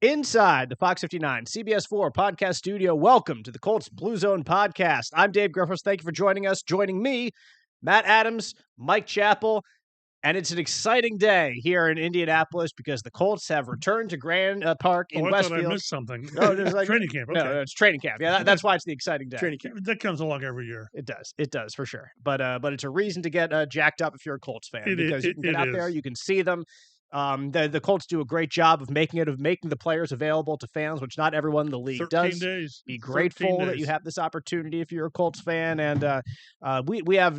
Inside the Fox 59 CBS 4 podcast studio, welcome to the Colts Blue Zone Podcast. I'm Dave Griffiths. Thank you for joining us. Joining me, Matt Adams, Mike Chappell, and it's an exciting day here in Indianapolis because the Colts have returned to Grand Park in Westfield. I thought I missed something. No, it was like, training camp. Okay. No, it's training camp. Yeah, that's why it's the exciting day. Training camp. That comes along every year. It does for sure. But it's a reason to get jacked up if you're a Colts fan because you can get out there, you can see them. The Colts do a great job of making the players available to fans, which not everyone in the league 13 does. days. Be grateful that you have this opportunity if you're a Colts fan, and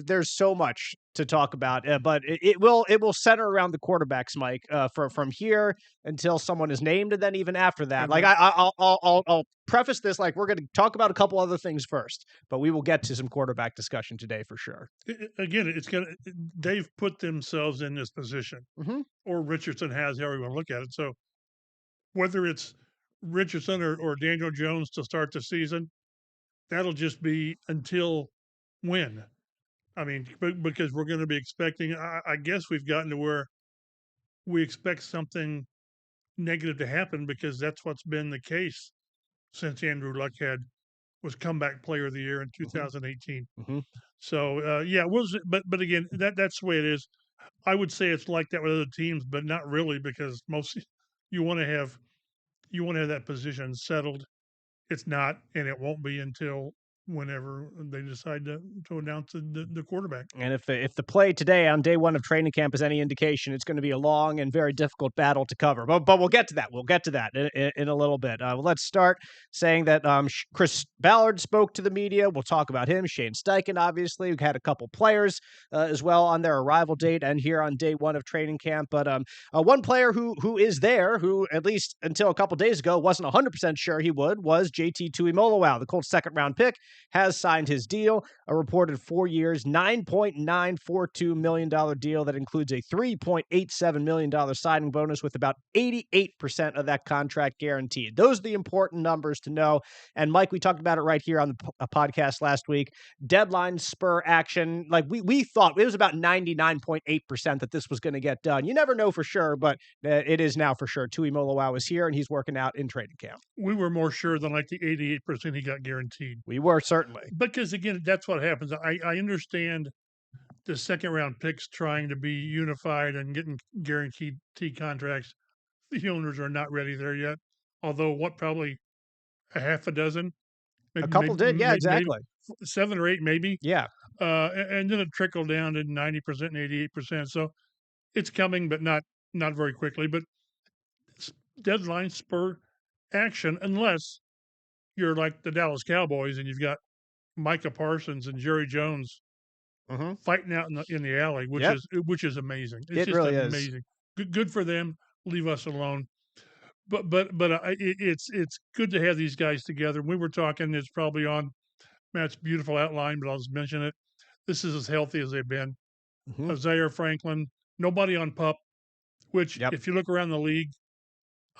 there's so much to talk about, but it will center around the quarterbacks, Mike, from here until someone is named, and then even after that. Like I'll preface this like we're going to talk about a couple other things first, but we will get to some quarterback discussion today for sure. Again, they've put themselves in this position, or Richardson has, however you want to look at it. So whether it's Richardson or Daniel Jones to start the season, that'll just be until when. I mean, because we're going to be expecting, I guess we've gotten to where we expect something negative to happen because that's what's been the case since Andrew Luck was comeback player of the year in 2018. So, but again, that's the way it is. I would say it's like that with other teams, but not really, because you want to have that position settled. It's not, and it won't be until whenever they decide to announce the quarterback. And if the play today on day one of training camp is any indication, it's going to be a long and very difficult battle to cover. But we'll get to that. We'll get to that in a little bit. Let's start saying that Chris Ballard spoke to the media. We'll talk about him. Shane Steichen, obviously. We've had a couple players as well on their arrival date and here on day one of training camp. But one player who is there, who at least until a couple days ago wasn't 100% sure he would, was JT Tuimoloau, the Colts' second-round pick. Has signed his deal, a reported 4 years, $9.942 million deal that includes a $3.87 million signing bonus with about 88% of that contract guaranteed. Those are the important numbers to know. And Mike, we talked about it right here on the podcast last week. Deadline spur action. Like we thought it was about 99.8% that this was going to get done. You never know for sure, but it is now for sure. Tuimoloau is here and he's working out in training camp. We were more sure than like the 88% he got guaranteed. We were certainly. Because, again, that's what happens. I understand the second-round picks trying to be unified and getting guaranteed contracts. The owners are not ready there yet, although probably a half a dozen? Maybe, a couple did, yeah, exactly. 7 or 8 maybe. Yeah. And then it trickled down to 90% and 88%. So it's coming, but not very quickly. But deadline spur action, unless you're like the Dallas Cowboys and you've got Micah Parsons and Jerry Jones fighting out in the alley, which is amazing. It's just really amazing. Good for them. Leave us alone. But it's good to have these guys together. We were talking. It's probably on Matt's beautiful outline, but I'll just mention it. This is as healthy as they've been. Zaire Franklin, nobody on PUP. Which, if you look around the league,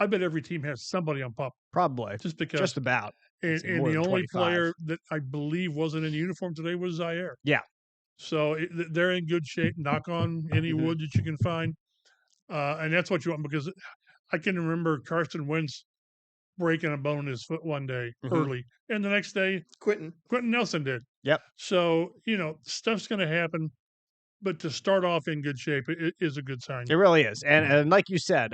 I bet every team has somebody on PUP. Probably. Just about. And the only player that I believe wasn't in uniform today was Zaire. Yeah. So they're in good shape. Knock on any wood that you can find. And that's what you want, because I can remember Carson Wentz breaking a bone in his foot one day early. And the next day, Quentin Nelson did. Yep. So, stuff's going to happen. But to start off in good shape is a good sign. It really is. And like you said,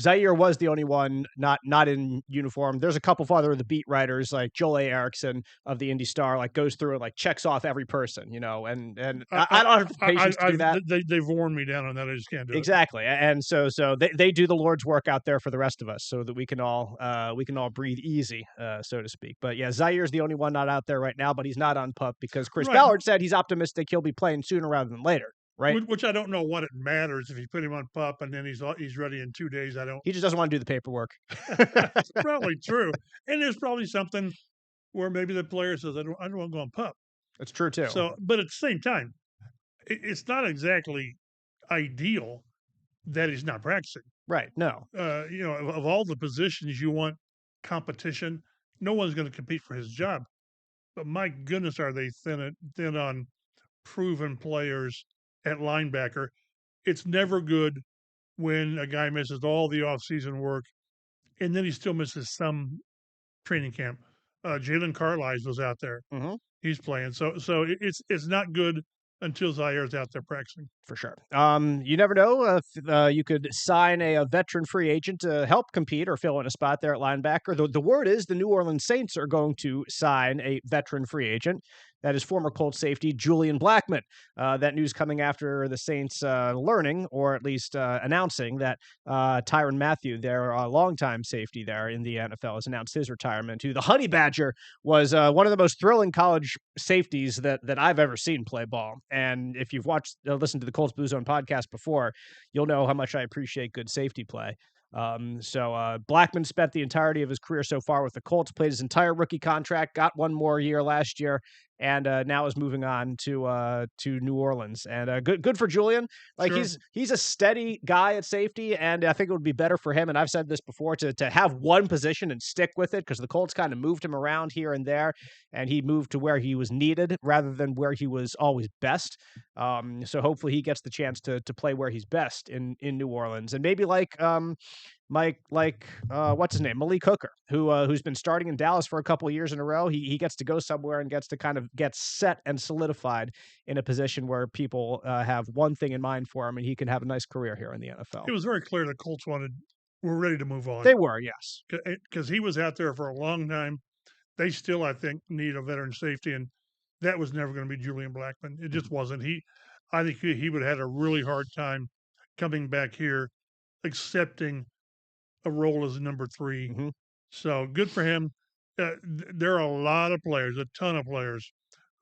Zaire was the only one not in uniform. There's a couple of other of the beat writers, like Joel A. Erickson of the Indy Star, like goes through and like checks off every person, and I don't have patience to do that. They've worn me down on that. I just can't do it. Exactly. And so they do the Lord's work out there for the rest of us so that we can all breathe easy, so to speak. But yeah, Zaire's the only one not out there right now, but he's not on PUP because Chris Ballard said he's optimistic he'll be playing sooner rather than later. Right. Which I don't know what it matters if you put him on PUP and then he's ready in 2 days. He just doesn't want to do the paperwork. That's probably true. And there's probably something where maybe the player says, I don't want to go on PUP. That's true too. So, but at the same time, it's not exactly ideal that he's not practicing. Right. No. Of all the positions you want competition, no one's going to compete for his job. But my goodness, are they thin on proven players at linebacker. It's never good when a guy misses all the offseason work and then he still misses some training camp. Jalen Carlisle was out there. Mm-hmm. He's playing. So it's not good until Zaire's out there practicing. For sure. You never know if you could sign a veteran free agent to help compete or fill in a spot there at linebacker. The word is the New Orleans Saints are going to sign a veteran free agent. That is former Colts safety Julian Blackmon. That news coming after the Saints learning, or at least announcing, that Tyrann Mathieu, their longtime safety there in the NFL, has announced his retirement. Who the Honey Badger was one of the most thrilling college safeties that I've ever seen play ball. And if you've listened to the Colts Blue Zone podcast before, you'll know how much I appreciate good safety play. So Blackmon spent the entirety of his career so far with the Colts, played his entire rookie contract, got one more year last year, and now is moving on to New Orleans. And good for Julian. Like, Sure. he's a steady guy at safety, and I think it would be better for him. And I've said this before, to have one position and stick with it, because the Colts kind of moved him around here and there, and he moved to where he was needed rather than where he was always best. So hopefully he gets the chance to play where he's best in New Orleans, and maybe like what's his name, Malik Hooker, who's been starting in Dallas for a couple of years in a row. He gets to go somewhere and gets to kind of get set and solidified in a position where people have one thing in mind for him, and he can have a nice career here in the NFL. It was very clear the Colts were ready to move on. They were, yes, because he was out there for a long time. They still, I think, need a veteran safety, and that was never going to be Julian Blackmon. It just wasn't. I think he would have had a really hard time coming back here, accepting a role as number 3. Mm-hmm. So good for him. There are a lot of players, a ton of players,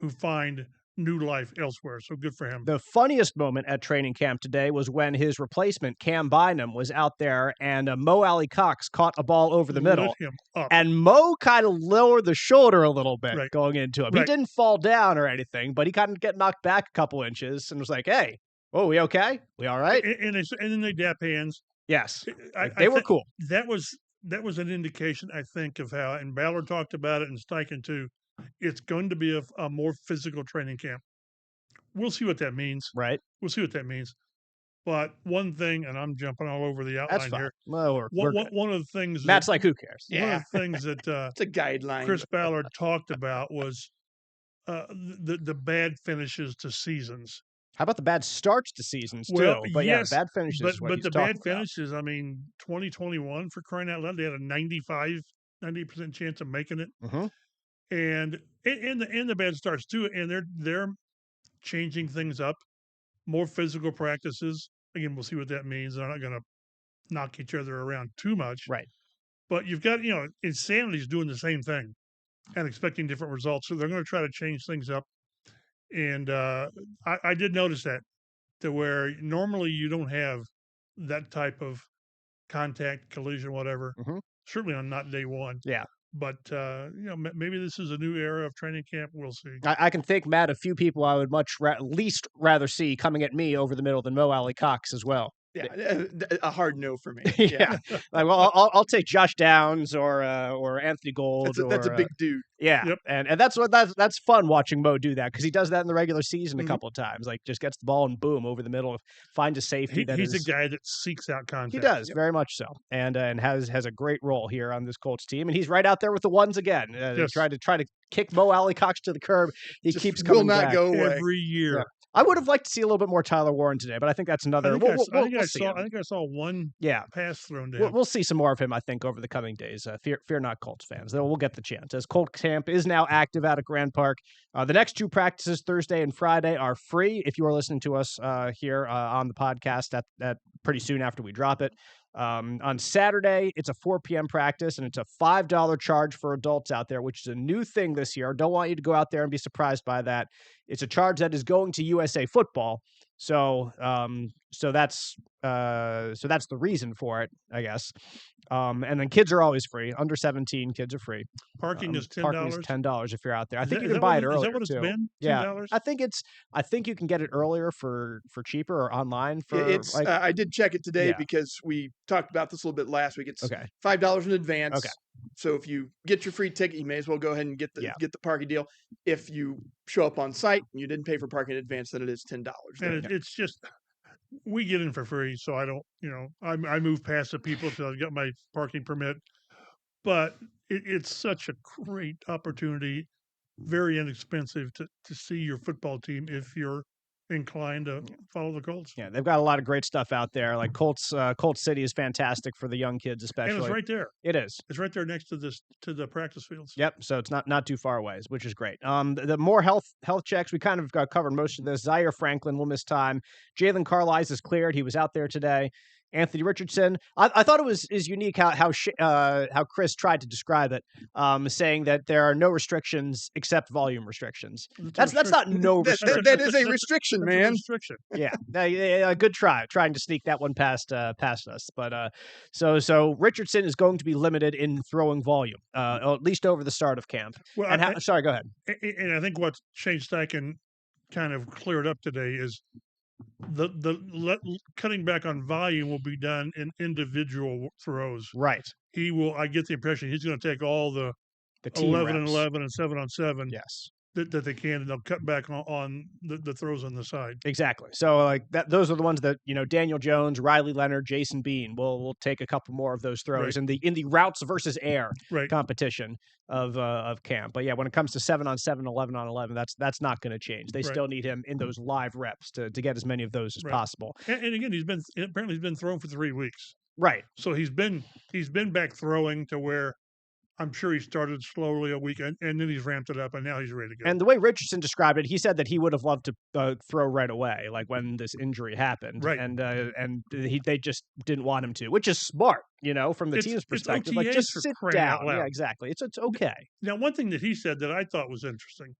who find new life elsewhere. So good for him. The funniest moment at training camp today was when his replacement, Cam Bynum, was out there, and Mo Alley Cox caught a ball over the middle. Lit him up. And Mo kind of lowered the shoulder a little bit going into him. Right. He didn't fall down or anything, but he kind of get knocked back a couple inches and was like, "Hey, oh, we okay? We all right?" And then they dap hands. Yes, they were cool. That was an indication, I think, of how, and Ballard talked about it, and Steichen too. It's going to be a more physical training camp. We'll see what that means. Right. We'll see what that means. But one thing, and I'm jumping all over the outline here. Well, one of the things Matt's like, who cares? One of the things that it's a guideline. Chris Ballard talked about was the bad finishes to seasons. How about the bad starts to seasons too? Well, but yes, bad finishes. But the bad finishes, I mean, 2021, for crying out loud, they had a 90% chance of making it. Mm-hmm. And the bad starts too, and they're changing things up, more physical practices. Again, we'll see what that means. They're not going to knock each other around too much, right? But you've got, Insanity's doing the same thing and expecting different results, so they're going to try to change things up. And I did notice that, to where normally you don't have that type of contact, collision, whatever. Mm-hmm. Certainly on not day one. Yeah. But, maybe this is a new era of training camp. We'll see. I can think, Matt, a few people I would least rather see coming at me over the middle than Mo Alley Cox as well. Yeah, a hard no for me. Yeah. Like, well, I'll take Josh Downs or Anthony Gold. That's a big dude. Yeah, yep. and that's fun watching Mo do that, because he does that in the regular season a couple of times. Like, just gets the ball and boom over the middle, finds a safety. He's a guy that seeks out contact. He does, very much so, and has a great role here on this Colts team, and he's right out there with the ones again. Yes. Try to kick Mo Alley Cox to the curb. He Just keeps coming will not back go away every year. Yeah. I would have liked to see a little bit more Tyler Warren today, but I think that's another. I think I saw one pass thrown to him. We'll see some more of him, I think, over the coming days. Fear not, Colts fans. We'll get the chance, as Colt camp is now active out at Grand Park. The next 2 practices, Thursday and Friday, are free if you are listening to us here on the podcast at pretty soon after we drop it. On Saturday, it's a 4 p.m. practice, and it's a $5 charge for adults out there, which is a new thing this year. I don't want you to go out there and be surprised by that. It's a charge that is going to USA Football. So that's the reason for it, I guess. And then kids are always free. Under 17, kids are free. Parking is $10. Parking is $10 if you're out there. I think you can buy it earlier. Is that what it's too. been? $10? Yeah, I think you can get it earlier for cheaper or online. I did check it today because we talked about this a little bit last week. It's $5 in advance. Okay. So if you get your free ticket, you may as well go ahead and get the parking deal. If you show up on site and you didn't pay for parking in advance, then it is $10. And it's just, we get in for free, so I don't, I move past the people until I've got my parking permit. but it's such a great opportunity, very inexpensive to see your football team if you're inclined to follow the Colts. Yeah, they've got a lot of great stuff out there. Like Colts City is fantastic for the young kids, especially. And it's right there. It is. It's right there next to the practice fields. Yep. So it's not too far away, which is great. The more health checks, we kind of covered most of this. Zaire Franklin will miss time. Jalen Carlisle is cleared. He was out there today. Anthony Richardson. I thought it was unique how Chris tried to describe it, saying that there are no restrictions except volume restrictions. That's not no restriction. That is a restriction, man. Restriction. Yeah. Good try trying to sneak that one past us. But so Richardson is going to be limited in throwing volume, at least over the start of camp. Well, sorry, go ahead. And I think what Shane Steichen kind of cleared up today is the cutting back on volume will be done in individual throws. Right. He will. I get the impression he's going to take all the 11 and 11 and 7 on 7. Yes. That they can, and they'll cut back on the throws on the side. Exactly. So like that, those are the ones that Daniel Jones, Riley Leonard, Jason Bean will take a couple more of those throws in the routes versus air competition of camp. But yeah, when it comes to 7 on 7, 11 on 11, that's not going to change. They still need him in those live reps to get as many of those as possible. And again, he's been thrown for 3 weeks. Right. So he's been back throwing to where I'm sure he started slowly a week, and then he's ramped it up, and now he's ready to go. And the way Richardson described it, he said that he would have loved to throw right away, like when this injury happened. Right. And they just didn't want him to, which is smart, from the team's perspective. Like, just sit down. Yeah, exactly. It's okay. Now, one thing that he said that I thought was interesting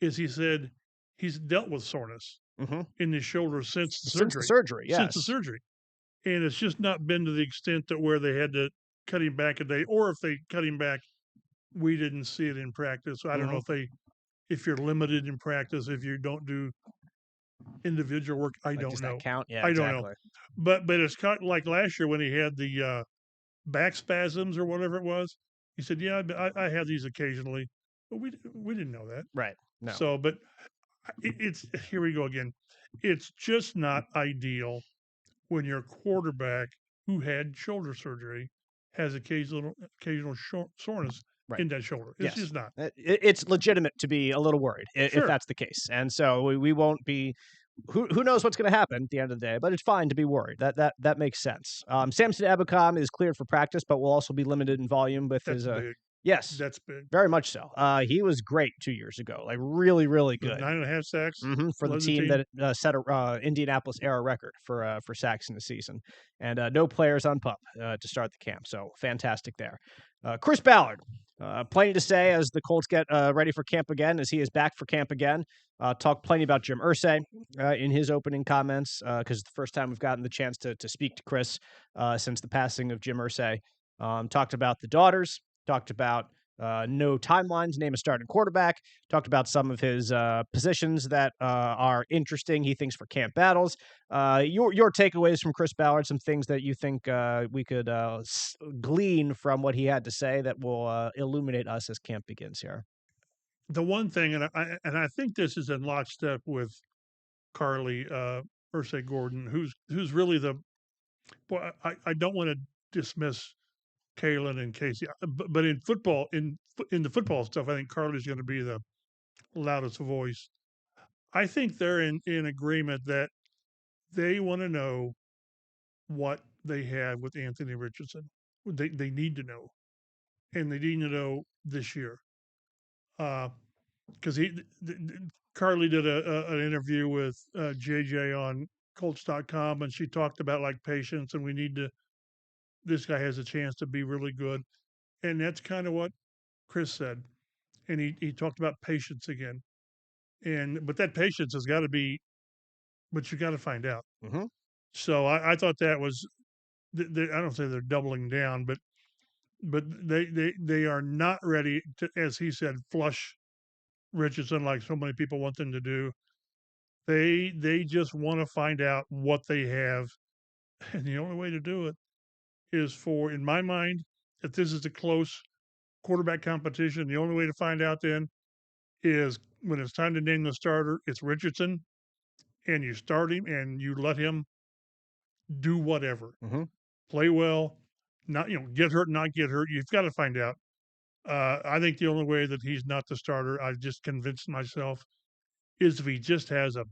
is he said he's dealt with soreness in his shoulder since the surgery. Yes. Since the surgery. And it's just not been to the extent that where they had to cut him back a day, or if they cut him back, we didn't see it in practice. I don't know if you're limited in practice, if you don't do individual work. I don't know. That count? Yeah, I don't know. But it's kind of like last year when he had the back spasms or whatever it was. He said, "Yeah, I have these occasionally," but we didn't know that. Right. No. So, but it's here we go again. It's just not ideal when your quarterback who had shoulder surgery has occasional soreness in that shoulder. It's just not. It's legitimate to be a little worried if that's the case. And so we won't be who knows what's going to happen at the end of the day, but it's fine to be worried. That makes sense. Samson Ebukam is cleared for practice, but will also be limited in volume with his big. Yes, that's big. Very much so. He was great 2 years ago, like really, really good. 9.5 sacks for the team that set a Indianapolis era record for sacks in the season, and no players on PUP to start the camp. So fantastic there. Chris Ballard, plenty to say as the Colts get ready for camp again, as he is back for camp again. Talked plenty about Jim Irsay in his opening comments, because it's the first time we've gotten the chance to speak to Chris since the passing of Jim Irsay. Talked about the daughters. Talked about no timelines, name a starting quarterback. Talked about some of his positions that are interesting, he thinks, for camp battles. Your takeaways from Chris Ballard, some things that you think we could glean from what he had to say that will illuminate us as camp begins here. The one thing, and I think this is in lockstep with Carly Irsay Gordon, who's really the boy. I don't want to dismiss Kalen and Casey, but in football, in the football stuff, I think Carly's going to be the loudest voice. I think they're in agreement that they want to know what they have with Anthony Richardson. They need to know, and they need to know this year. Because Carly did an interview with JJ on Colts.com, and she talked about like patience, and we need to. This guy has a chance to be really good. And that's kind of what Chris said. And he talked about patience again. But that patience has got to be, but you got to find out. Mm-hmm. So I thought that was, I don't say they're doubling down, but they are not ready to, as he said, flush Richardson like so many people want them to do. They just want to find out what they have. And the only way to do it is for, in my mind, if this is a close quarterback competition, the only way to find out then is when it's time to name the starter, it's Richardson, and you start him and you let him do whatever. Mm-hmm. Play well, not get hurt, not get hurt. You've got to find out. I think the only way that he's not the starter, I've just convinced myself, is if he just has a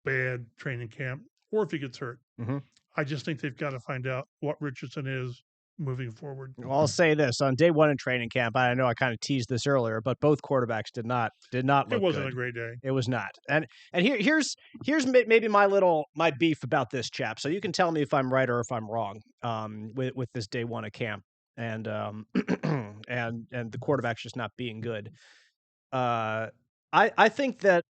bad training camp or if he gets hurt. Mm-hmm. I just think they've got to find out what Richardson is moving forward. Well, I'll say this: on day one in training camp, I know I kind of teased this earlier, but both quarterbacks did not look. It wasn't good. a great day. It was not. And here's maybe my beef about this, chap. So you can tell me if I'm right or if I'm wrong. With this day one of camp and and the quarterback's just not being good. I think that.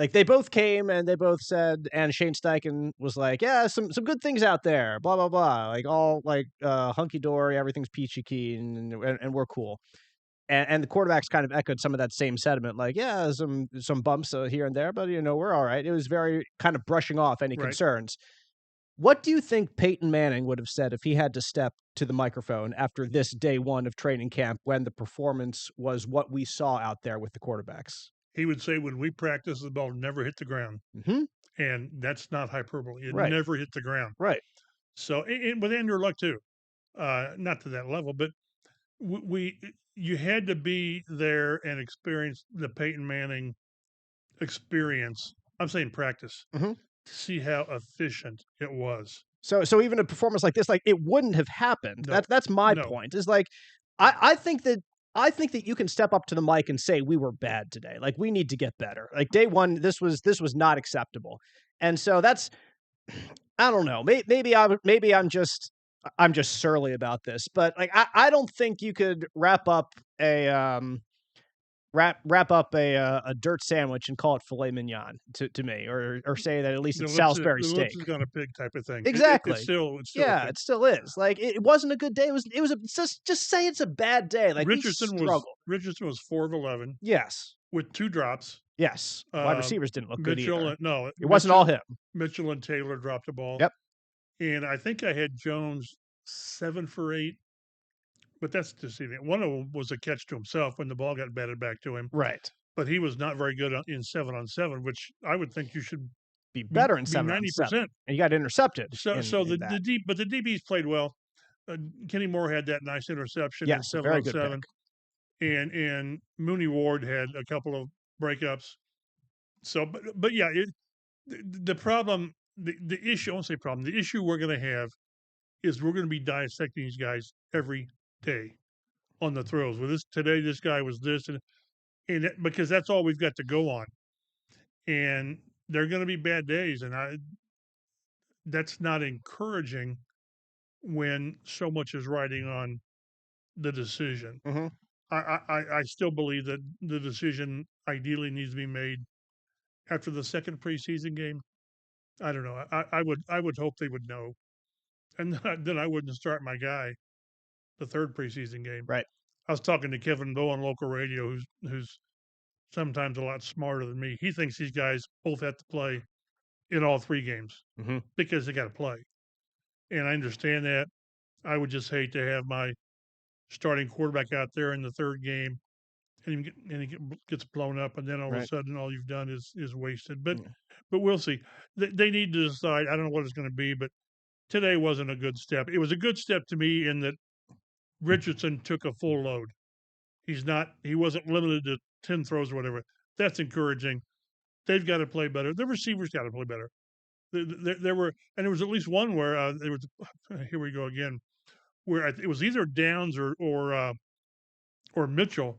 Like they both came and they both said, and Shane Steichen was like, "Yeah, some good things out there, blah blah blah, like all like hunky dory, everything's peachy keen, and we're cool." And the quarterbacks kind of echoed some of that same sentiment, like, "Yeah, some bumps here and there, but we're all right." It was very kind of brushing off any concerns. What do you think Peyton Manning would have said if he had to step to the microphone after this day one of training camp when the performance was what we saw out there with the quarterbacks? He would say, when we practice, the ball never hit the ground. Mm-hmm. And that's not hyperbole. It Right. never hit the ground. Right. So, with Andrew Luck too, not to that level, but you had to be there and experience the Peyton Manning experience. I'm saying practice, to see how efficient it was. So even a performance like this, like it wouldn't have happened. No. That's my point. Is like, I think that you can step up to the mic and say we were bad today. Like we need to get better. Like day one, this was not acceptable. And so that's, I don't know. Maybe I'm just surly about this. But like I don't think you could wrap up a dirt sandwich and call it filet mignon to me, or say that at least it's Salisbury steak. It's got a pig type of thing. Exactly. It's still it still is. Like it wasn't a good day. It was just say it's a bad day. Like Richardson was 4 of 11. Yes. With 2 drops. Yes. Wide receivers didn't look good either. It wasn't all him. Mitchell and Taylor dropped the ball. Yep. And I think I had Jones 7 for 8. But that's deceiving. One of them was a catch to himself when the ball got batted back to him. Right. But he was not very good in 7-on-7, which I would think you should be better in 7-on-7. And you got intercepted. The DBs played well. Kenny Moore had that nice interception in 7-on-7. And Mooney Ward had a couple of breakups. So, but yeah, the problem, the issue, I won't say problem, the issue we're going to have is we're going to be dissecting these guys every day on the throws. Well, today this guy was this, and because that's all we've got to go on. And there are going to be bad days, and that's not encouraging when so much is riding on the decision. Mm-hmm. I still believe that the decision ideally needs to be made after the second preseason game. I don't know. I would hope they would know, and then I wouldn't start my guy the third preseason game. Right. I was talking to Kevin Bowe on local radio, who's sometimes a lot smarter than me. He thinks these guys both have to play in all 3 games because they got to play, and I understand that. I would just hate to have my starting quarterback out there in the third game, and he gets blown up, and then all of a sudden all you've done is wasted. But we'll see. They need to decide. I don't know what it's going to be, but today wasn't a good step. It was a good step to me in that Richardson took a full load. He wasn't limited to 10 throws or whatever. That's encouraging. They've got to play better. The receivers got to play better. There was at least one where there was. Here we go again. Where it was either Downs or Mitchell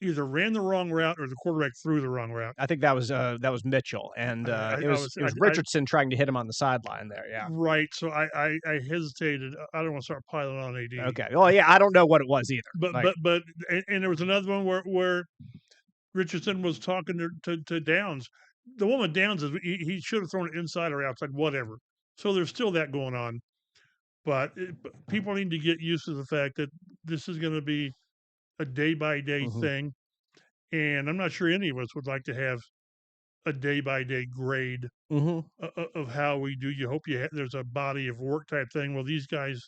either ran the wrong route or the quarterback threw the wrong route. I think that was Mitchell, and it was Richardson trying to hit him on the sideline there. Yeah, right. So I hesitated. I don't want to start piling on AD. Okay. Well, yeah, I don't know what it was either. But there was another one where Richardson was talking to Downs. The one with Downs is he should have thrown it inside or outside, whatever. So there's still that going on. But people need to get used to the fact that this is going to be a day-by-day thing. And I'm not sure any of us would like to have a day-by-day grade of how we do. You hope there's a body of work type thing. Well, these guys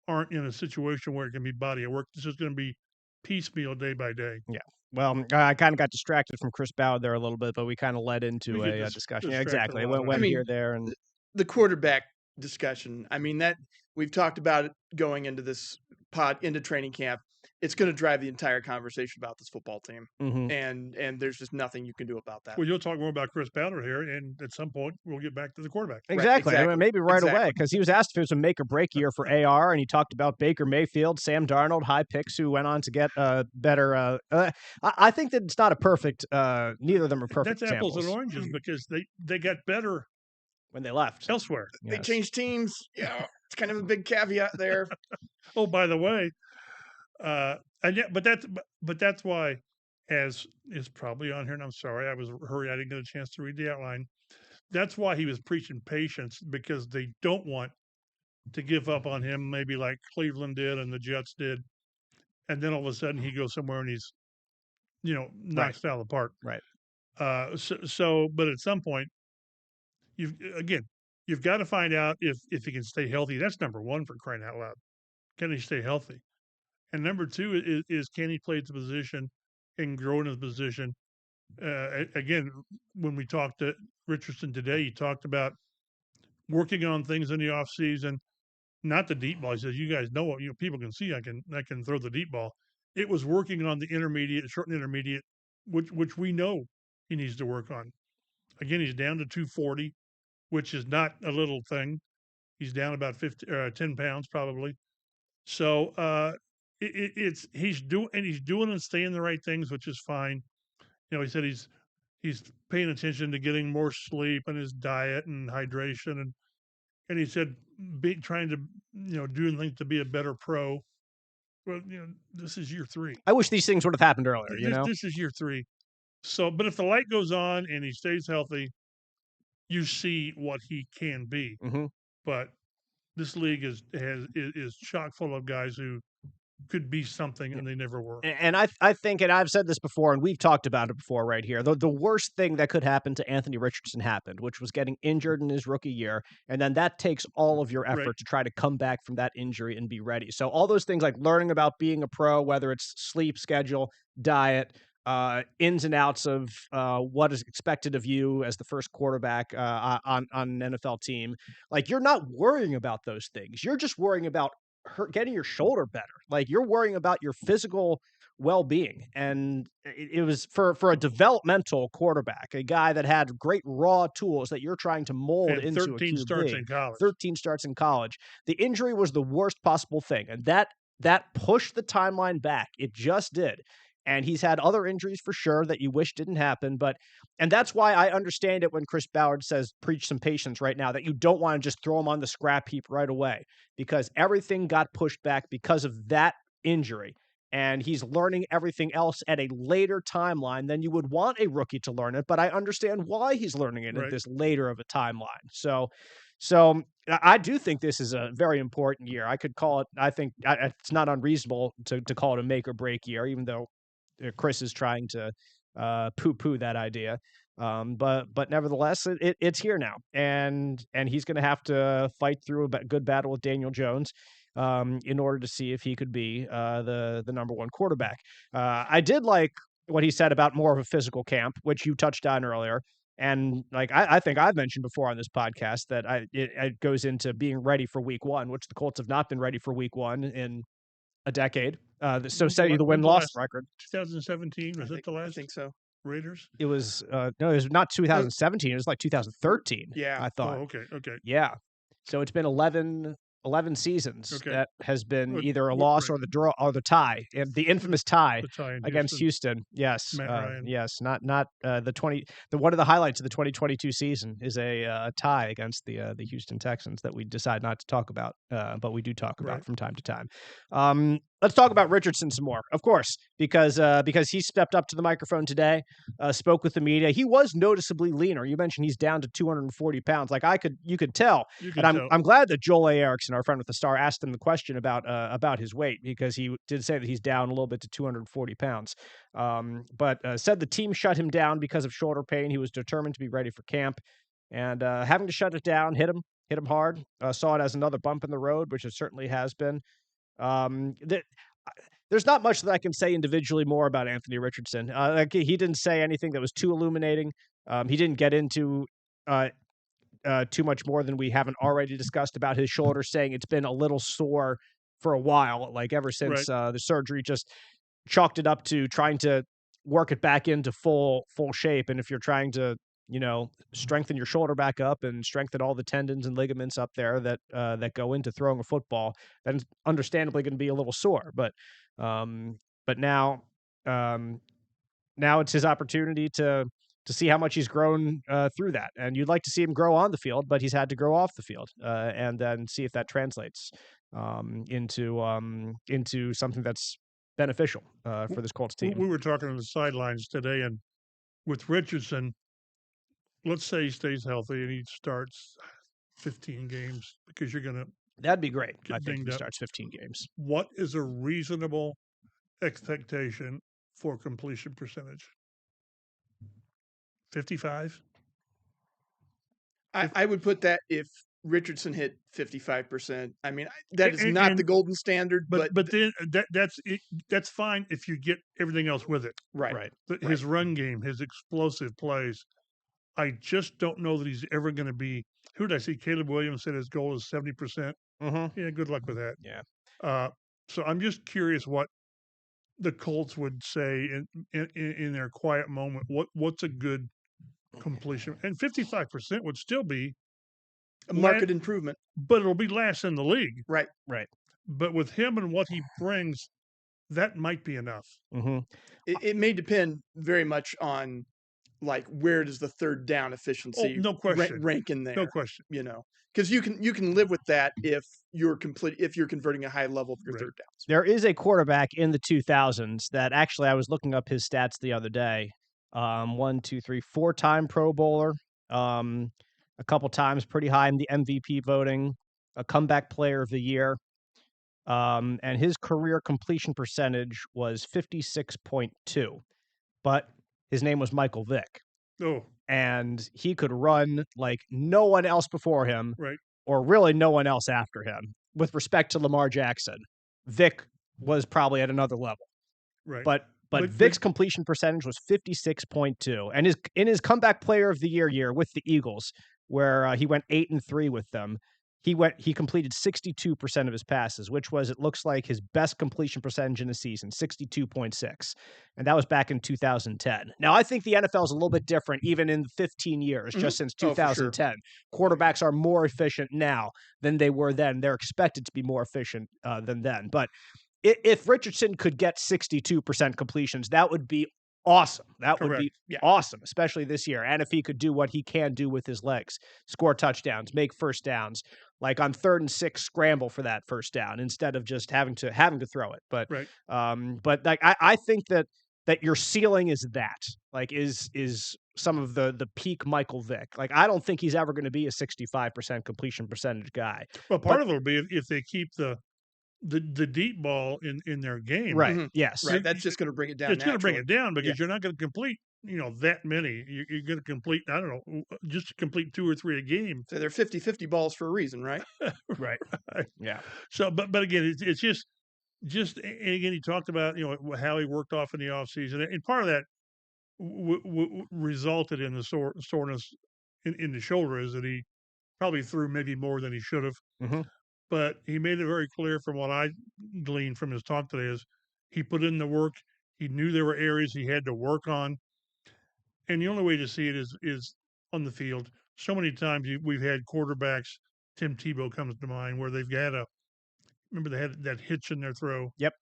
aren't in a situation where it can be body of work. This is going to be piecemeal day by day. Yeah. Well, I kind of got distracted from Chris Ballard there a little bit, but we kind of led into a discussion. Yeah, exactly. It went here, there. And the quarterback discussion. I mean, that we've talked about it going into this into training camp. It's going to drive the entire conversation about this football team, and there's just nothing you can do about that. Well, you'll talk more about Chris Ballard here, and at some point we'll get back to the quarterback. Exactly. I mean, maybe right away, because he was asked if it was a make or break year for AR, and he talked about Baker Mayfield, Sam Darnold, high picks who went on to get better. I think that it's not a perfect. Neither of them are perfect. That's apples and oranges because they got better when they left elsewhere. Yes. They changed teams. Yeah, it's kind of a big caveat there. Oh, by the way. But that's why, as is probably on here, and I'm sorry, I was hurried, I didn't get a chance to read the outline. That's why he was preaching patience, because they don't want to give up on him, maybe like Cleveland did and the Jets did, and then all of a sudden he goes somewhere and he's, knocks it out of the park. Right. But at some point, you've got to find out if he can stay healthy. That's number one, for crying out loud. Can he stay healthy? And number two is can he play the position and grow in his position? Again, when we talked to Richardson today, he talked about working on things in the offseason, not the deep ball. He says, you guys know what people can see. I can throw the deep ball. It was working on the short and intermediate, which we know he needs to work on. Again, he's down to 240, which is not a little thing. He's down about 10 pounds probably. So he's doing and saying the right things, which is fine. He said he's paying attention to getting more sleep and his diet and hydration, and he said trying to doing things to be a better pro. Well, this is year 3. I wish these things would have happened earlier. This is year 3. So, but if the light goes on and he stays healthy, you see what he can be. Mm-hmm. But this league is chock full of guys who could be something and they never were. And I think, and I've said this before, and we've talked about it before right here, the worst thing that could happen to Anthony Richardson happened, which was getting injured in his rookie year. And then that takes all of your effort to try to come back from that injury and be ready. So all those things like learning about being a pro, whether it's sleep schedule, diet, ins and outs of what is expected of you as the first quarterback on an NFL team, like you're not worrying about those things. You're just worrying about getting your shoulder better. Like you're worrying about your physical well-being. And it was for a developmental quarterback, a guy that had great raw tools that you're trying to mold into 13 a QB. starts in college. 13 starts in college. The injury was the worst possible thing. And that pushed the timeline back. It just did. And he's had other injuries for sure that you wish didn't happen. And that's why I understand it when Chris Ballard says, preach some patience right now, that you don't want to just throw him on the scrap heap right away, because everything got pushed back because of that injury. And he's learning everything else at a later timeline than you would want a rookie to learn it. But I understand why he's learning it at this later of a timeline. So I do think this is a very important year. I could call it, I think it's not unreasonable to call it a make or break year, even though Chris is trying to poo-poo that idea. But nevertheless, it's here now. And he's going to have to fight through a good battle with Daniel Jones in order to see if he could be the number one quarterback. I did like what he said about more of a physical camp, which you touched on earlier. And like I think I've mentioned before on this podcast that it goes into being ready for week 1, which the Colts have not been ready for week 1 in a decade. So setting the win-loss record. 2017 was it the last? I think so. Raiders. It was no, it was not 2017. It was like 2013. Yeah, I thought. Oh, okay. Yeah, so it's been 11 seasons that has been either a loss or the draw or the tie, and the infamous tie against Houston. Yes, yes, not the one of the highlights of the 2022 season is a tie against the Houston Texans that we decide not to talk about, but we do talk about from time to time. Let's talk about Richardson some more, of course, because he stepped up to the microphone today, spoke with the media. He was noticeably leaner. You mentioned he's down to 240 pounds. Like you could tell. I'm glad that Joel A. Erickson, our friend with the Star, asked him the question about his weight, because he did say that he's down a little bit to 240 pounds. But said the team shut him down because of shoulder pain. He was determined to be ready for camp, and having to shut it down hit him hard. Saw it as another bump in the road, which it certainly has been. There's not much that I can say individually more about Anthony Richardson. Like he didn't say anything that was too illuminating. He didn't get into too much more than we haven't already discussed about his shoulder, saying it's been a little sore for a while, like ever since the surgery, just chalked it up to trying to work it back into full shape. And if you're trying to, strengthen your shoulder back up and strengthen all the tendons and ligaments up there that go into throwing a football, then it's understandably going to be a little sore. But now it's his opportunity to see how much he's grown through that. And you'd like to see him grow on the field, but he's had to grow off the field, and then see if that translates into something that's beneficial for this Colts team. We were talking on the sidelines today, and with Richardson, let's say he stays healthy and he starts 15 games, because you're going to... That'd be great, I think, if he starts 15 games. What is a reasonable expectation for completion percentage? 55? I would put that if Richardson hit 55%. I mean, that is not the golden standard, but then that's fine if you get everything else with it. Right. His run game, his explosive plays. I just don't know that he's ever going to be. Who did I see? Caleb Williams said his goal is 70%. Mm-hmm. Yeah, good luck with that. Yeah. So I'm just curious what the Colts would say in their quiet moment. What's a good completion? And 55% would still be a market improvement, but it'll be last in the league. Right. But with him and what he brings, that might be enough. Mm-hmm. It may depend very much on, like, where does the third down efficiency no question. rank in there? No question. Because you can live with that if you're converting a high level of your third downs. There is a quarterback in the 2000s that actually I was looking up his stats the other day. 4-time Pro Bowler, a couple times pretty high in the MVP voting, a comeback player of the year. And his career completion percentage was 56.2, but his name was Michael Vick. Oh. And he could run like no one else before him, or really no one else after him. With respect to Lamar Jackson, Vick was probably at another level. Right. But Vick's completion percentage was 56.2, and in his comeback player of the year with the Eagles, where he went 8-3 with them, he completed 62% of his passes, which was, it looks like, his best completion percentage in the season, 62.6. And that was back in 2010. Now, I think the NFL is a little bit different, even in 15 years, just since 2010. Quarterbacks are more efficient now than they were then. They're expected to be more efficient than then. But if Richardson could get 62% completions, that would be awesome. That would be awesome, especially this year. And if he could do what he can do with his legs, score touchdowns, make first downs, like on 3rd and 6, scramble for that first down instead of just having to throw it. But like I think that your ceiling is some of the peak Michael Vick. Like, I don't think he's ever going to be a 65% completion percentage guy. Well, part of it will be if they keep the deep ball in their game. Right. Mm-hmm. Yes. Right. That's just going to bring it down. It's going to bring it down because you're not going to complete, that many. You're going to complete, I don't know, just to complete 2 or 3 a game. So they're 50-50 balls for a reason, right? Right. Yeah. So, but again, it's just, and again, he talked about, how he worked off in the offseason. And part of that resulted in the soreness in the shoulder, is that he probably threw maybe more than he should have. Mm-hmm. But he made it very clear, from what I gleaned from his talk today, is he put in the work. He knew there were areas he had to work on. And the only way to see it is on the field. So many times we've had quarterbacks, Tim Tebow comes to mind, where they've had remember they had that hitch in their throw. Yep.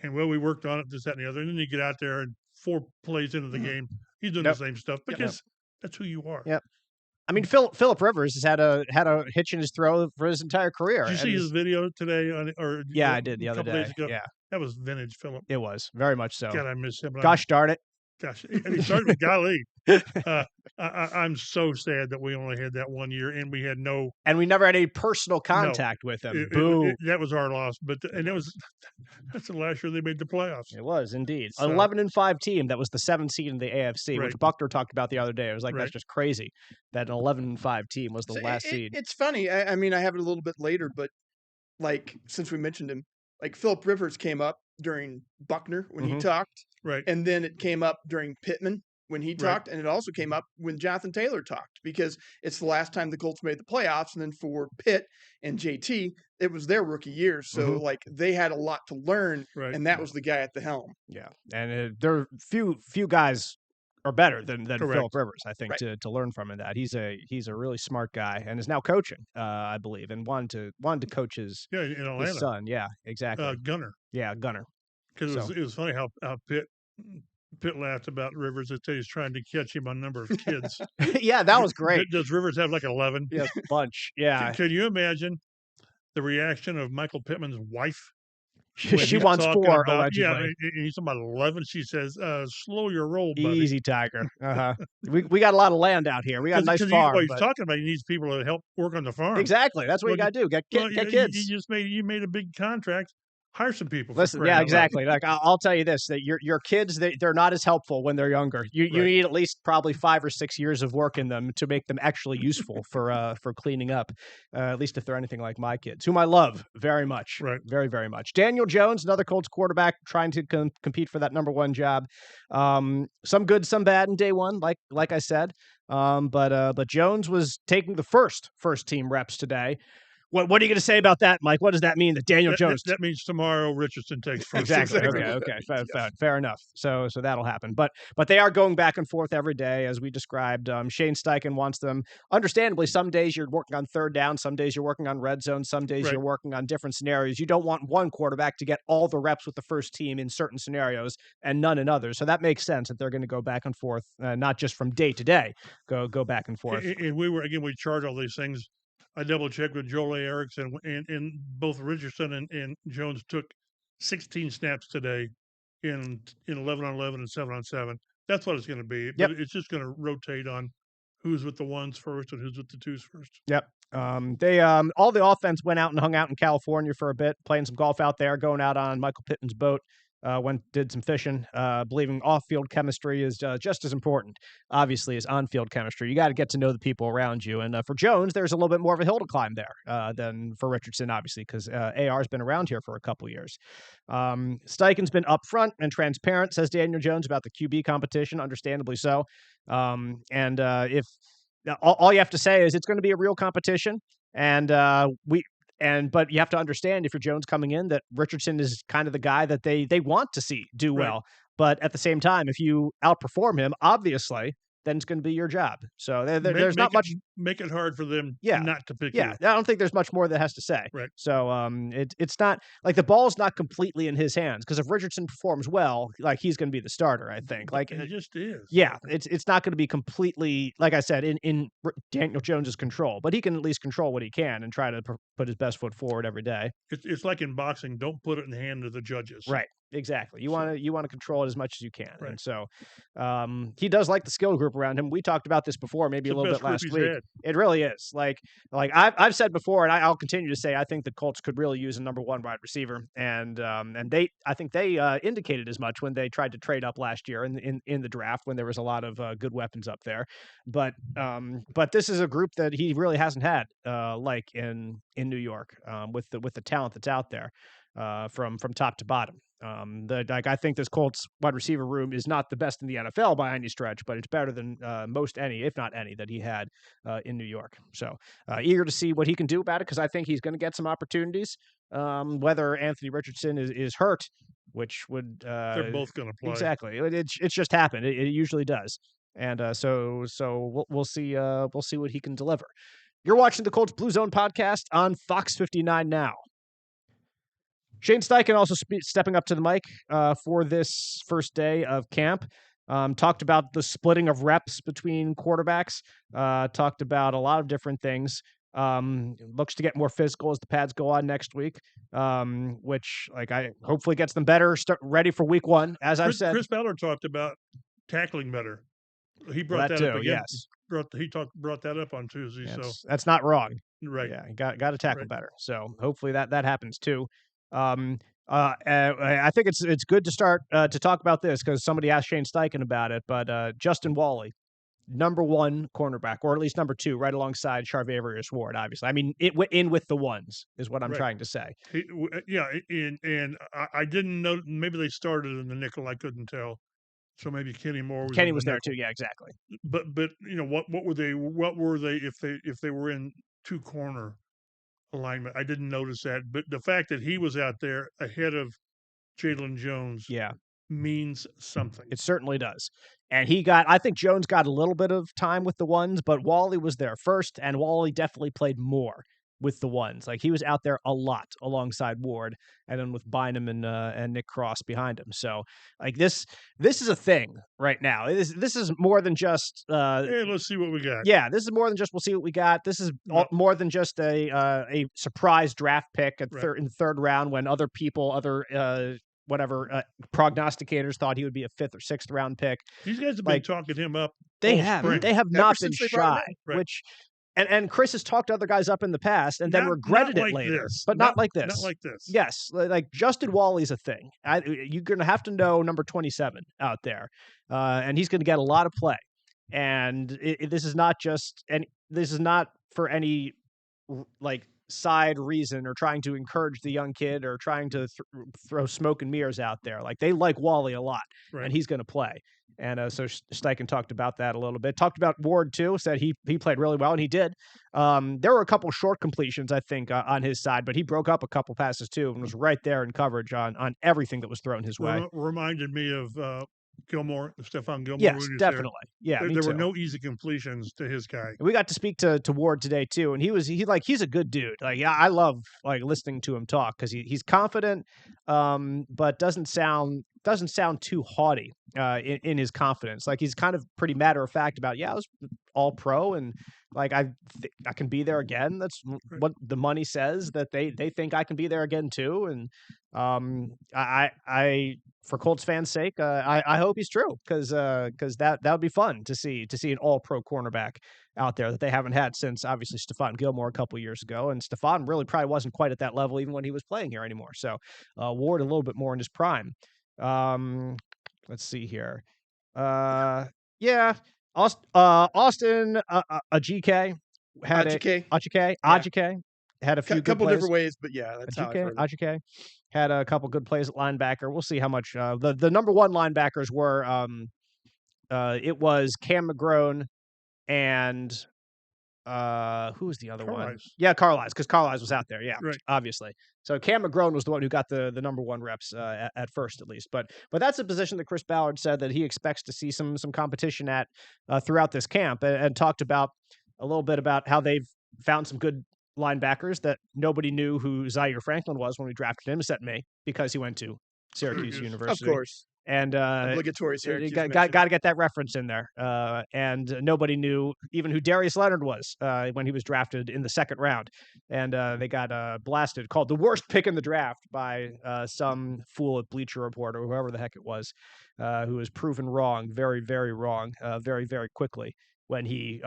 And, we worked on it, this, that, and the other. And then you get out there and 4 plays into the game, he's doing the same stuff because that's who you are. Yep. I mean, Philip Rivers has had a hitch in his throw for his entire career. Did you see his video today? I did the other day. Days ago? Yeah, that was vintage Philip. It was very much so. God, I miss him. Gosh darn it! Gosh, and he started with golly. I'm so sad that we only had that 1 year, and we had we never had any personal contact with him. Boo! That was our loss. That's the last year they made the playoffs. It was indeed 11-5 team. That was the 7th seed in the AFC, which Buckner talked about the other day. It was like, that's just crazy that an 11-5 team was the last seed. It's funny. I mean, I have it a little bit later, but like, since we mentioned him, like, Philip Rivers came up during Buckner when he talked. Right. And then it came up during Pittman when he talked, and it also came up when Jonathan Taylor talked, because it's the last time the Colts made the playoffs, and then for Pitt and JT, it was their rookie year, so like they had a lot to learn, and that was the guy at the helm. Yeah, and there are few guys are better than Philip Rivers, I think, to learn from in that. He's a really smart guy and is now coaching, I believe, and wanted to coach his son. Yeah, exactly. Gunner. Yeah, Gunner. Because it was funny how Pitt laughed about Rivers that he's trying to catch him on number of kids. Yeah, that was great. Does Rivers have like 11? Yeah, bunch. Yeah. Can you imagine the reaction of Michael Pittman's wife? She wants 4, allegedly. Yeah, and he's talking about 11. She says, slow your roll, buddy. Easy, Tiger. We got a lot of land out here. We got a nice farm. He's talking about he needs people to help work on the farm. Exactly. That's what you got to do. Get kids. You made a big contract. Hire some people. Listen, yeah, exactly. Like I'll tell you this: that your kids, they're not as helpful when they're younger. You need at least probably 5 or 6 years of work in them to make them actually useful for cleaning up. At least if they're anything like my kids, whom I love very much, very very much. Daniel Jones, another Colts quarterback, trying to compete for that number 1 job. Some good, some bad in day one, like I said. But Jones was taking the first team reps today. What are you going to say about that, Mike? What does that mean that Daniel Jones? That means tomorrow Richardson takes first. Exactly. Okay. Fair enough. So that'll happen. But they are going back and forth every day, as we described. Shane Steichen wants them. Understandably, some days you're working on third down, some days you're working on red zone, some days you're working on different scenarios. You don't want one quarterback to get all the reps with the first team in certain scenarios and none in others. So that makes sense that they're going to go back and forth, not just from day to day. Go back and forth. And we charge all these things. I double-checked with Joel Erickson, and both Richardson and Jones took 16 snaps today in 11-on-11 and 7-on-7. That's what it's going to be. But it's just going to rotate on who's with the ones first and who's with the twos first. Yep. They all the offense went out and hung out in California for a bit, playing some golf out there, going out on Michael Pittman's boat. Did some fishing, believing off-field chemistry is just as important, obviously, as on-field chemistry. You got to get to know the people around you. And for Jones, there's a little bit more of a hill to climb there than for Richardson, obviously, because AR's been around here for a couple years. Steichen's been upfront and transparent, says Daniel Jones, about the QB competition, understandably so. If all you have to say is it's going to be a real competition, but you have to understand, if you're Jones coming in, that Richardson is kind of the guy that they want to see do well. But at the same time, if you outperform him, obviously, then it's going to be your job. So there's not much. Make it hard for them not to pick you. I don't think there's much more that has to say. Right. So it's not like the ball's not completely in his hands, because if Richardson performs well, like, he's going to be the starter, I think. Like, it just is. Yeah, it's not going to be completely, like I said, in Daniel Jones's control, but he can at least control what he can and try to put his best foot forward every day. It's like in boxing. Don't put it in the hand of the judges. Right. Exactly. You want to control it as much as you can. Right. And so he does like the skill group around him. We talked about this before, maybe a little bit last week. It really is. Like I've said before, and I'll continue to say, I think the Colts could really use a number 1 wide receiver. And I think they indicated as much when they tried to trade up last year in the draft, when there was a lot of good weapons up there. But this is a group that he really hasn't had like in New York with the talent that's out there from top to bottom. I think this Colts wide receiver room is not the best in the NFL by any stretch, but it's better than most any, if not any, that he had in New York. So eager to see what he can do about it, because I think he's going to get some opportunities. Whether Anthony Richardson is hurt, which would they're both going to play. Exactly. It's just happened. It usually does. And so we'll see what he can deliver. You're watching the Colts Blue Zone Podcast on Fox 59 now. Shane Steichen also stepping up to the mic for this first day of camp. Talked about the splitting of reps between quarterbacks. Talked about a lot of different things. Looks to get more physical as the pads go on next week, which I hopefully gets them better, ready for week 1. As I've said, Chris Ballard talked about tackling better. He brought that up again. Yes. Brought that up on Tuesday. Yeah, so that's not wrong. Right. Yeah, got to tackle better. So hopefully that happens too. I think it's good to start to talk about this, because somebody asked Shane Steichen about it. But Justin Wally, number 1 cornerback, or at least number 2, right alongside Charvarius Ward. Obviously, I mean, in with the ones is what I'm trying to say. And I didn't know. Maybe they started in the nickel. I couldn't tell. So maybe Kenny Moore was. Kenny was there too. Yeah, exactly. But what were they? What were they if they were in 2-corner alignment? I didn't notice that. But the fact that he was out there ahead of Jalen Jones, means something. It certainly does. And I think Jones got a little bit of time with the ones, but Wally was there first, and Wally definitely played more with the ones. Like, he was out there a lot alongside Ward, and then with Bynum and Nick Cross behind him. So, like, this is a thing right now. This is more than just hey, let's see what we got. Yeah, this is more than just we'll see what we got. This is more than just a surprise draft pick in the third round when other prognosticators thought he would be a 5th or 6th round pick. These guys have been talking him up. They have not been shy, which and Chris has talked other guys up in the past and then regretted it later, but not like this. Not like this. Yes, like Justin Wally's a thing. You're going to have to know number 27 out there, and he's going to get a lot of play. And this is not for any like side reason or trying to encourage the young kid or trying to throw smoke and mirrors out there. Like, they like Wally a lot, and he's going to play. And so Steichen talked about that a little bit. Talked about Ward too. Said he played really well, and he did. There were a couple short completions, I think, on his side, but he broke up a couple passes too and was right there in coverage on everything that was thrown his way. Reminded me of Stephon Gilmore. Yes, definitely. Yeah, there were no easy completions to his guy. We got to speak to Ward today too, and he's a good dude. Like, I love listening to him talk because he's confident, but doesn't sound too haughty in his confidence. Like, he's kind of pretty matter of fact about, I was all pro and like I can be there again. That's what the money says, that they think I can be there again too. And I for Colts fans' sake, I hope he's true because that would be fun to see an all pro cornerback out there that they haven't had since obviously Stephon Gilmore a couple years ago. And Stephon really probably wasn't quite at that level even when he was playing here anymore. So Ward a little bit more in his prime. Let's see here. Austin Ajike had a few couple different ways, but that's how Ajike had a couple good plays at linebacker. We'll see how much the number one linebackers were. It was Cam McGrone and who was the other one? Yeah, Carlisle, because Carlisle was out there. Yeah, obviously. So Cam McGrone was the one who got the number one reps at first, at least. But that's a position that Chris Ballard said that he expects to see some competition at throughout this camp, and talked about a little bit about how they've found some good linebackers that nobody knew who Zaire Franklin was when we drafted him, except me, because he went to Syracuse University. Of course. And obligatory Syracuse. Got to get that reference in there. And nobody knew even who Darius Leonard was when he was drafted in the second round. And they got blasted, called the worst pick in the draft by some fool at Bleacher Report or whoever the heck it was, who was proven wrong, very, very wrong, very, very quickly when he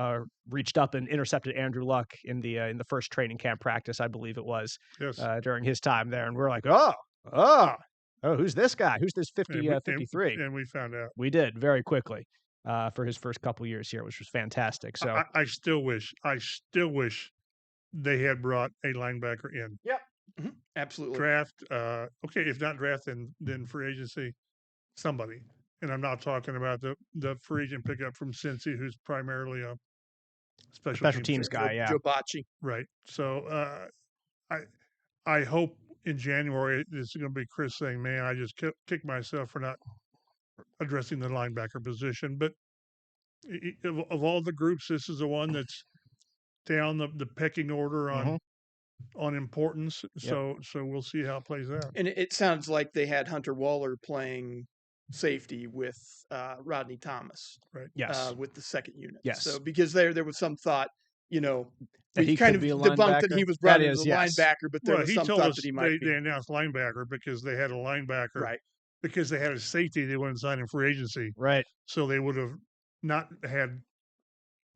reached up and intercepted Andrew Luck in the first training camp practice, I believe it was, during his time there. And we're like, oh, who's this guy? Who's this 53? And we found out. We did very quickly for his first couple years here, which was fantastic. So I still wish they had brought a linebacker in. Yep. Mm-hmm. Absolutely. Draft, if not draft, then free agency, somebody. And I'm not talking about the free agent pickup from Cincy, who's primarily a special teams guy, Joe Bacci. Right. So I hope in January it's going to be Chris saying, man, I just kicked myself for not addressing the linebacker position. But of all the groups, this is the one that's down the pecking order on importance. So we'll see how it plays out. And it sounds like they had Hunter Waller playing safety with Rodney Thomas, right? Yes, with the second unit. Yes, so because there was some thought, that he kind of debunked that he was brought in as a linebacker, but there was some thought that he might be. They announced linebacker because they had a linebacker, right? Because they had a safety, they wouldn't sign in free agency, right? So they would have not had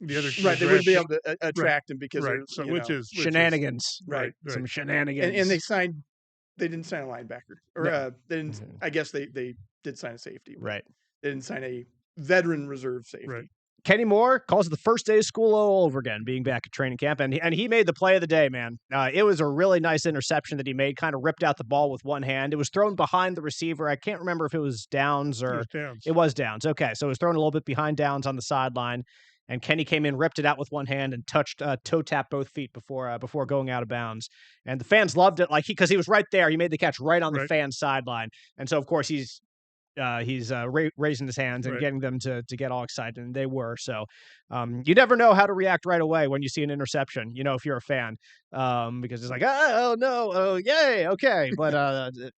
the other right. They wouldn't be able to attract him because of, which is shenanigans, right? Some shenanigans, and they didn't sign a linebacker, or they didn't. I guess they did sign a safety, right? They didn't sign a veteran reserve safety, right? Kenny Moore calls it the first day of school all over again, being back at training camp, and he made the play of the day, man. It was a really nice interception that he made, kind of ripped out the ball with one hand. It was thrown behind the receiver. I can't remember if it was Downs or it was Downs. Okay, so it was thrown a little bit behind Downs on the sideline, and Kenny came in, ripped it out with one hand, and touched toe tapped both feet before going out of bounds. And the fans loved it, because he was right there. He made the catch right on the fans' sideline, and so of course he's raising his hands and getting them to get all excited, and they were. So you never know how to react right away when you see an interception, if you're a fan, because it's like, oh no, oh yay, okay, but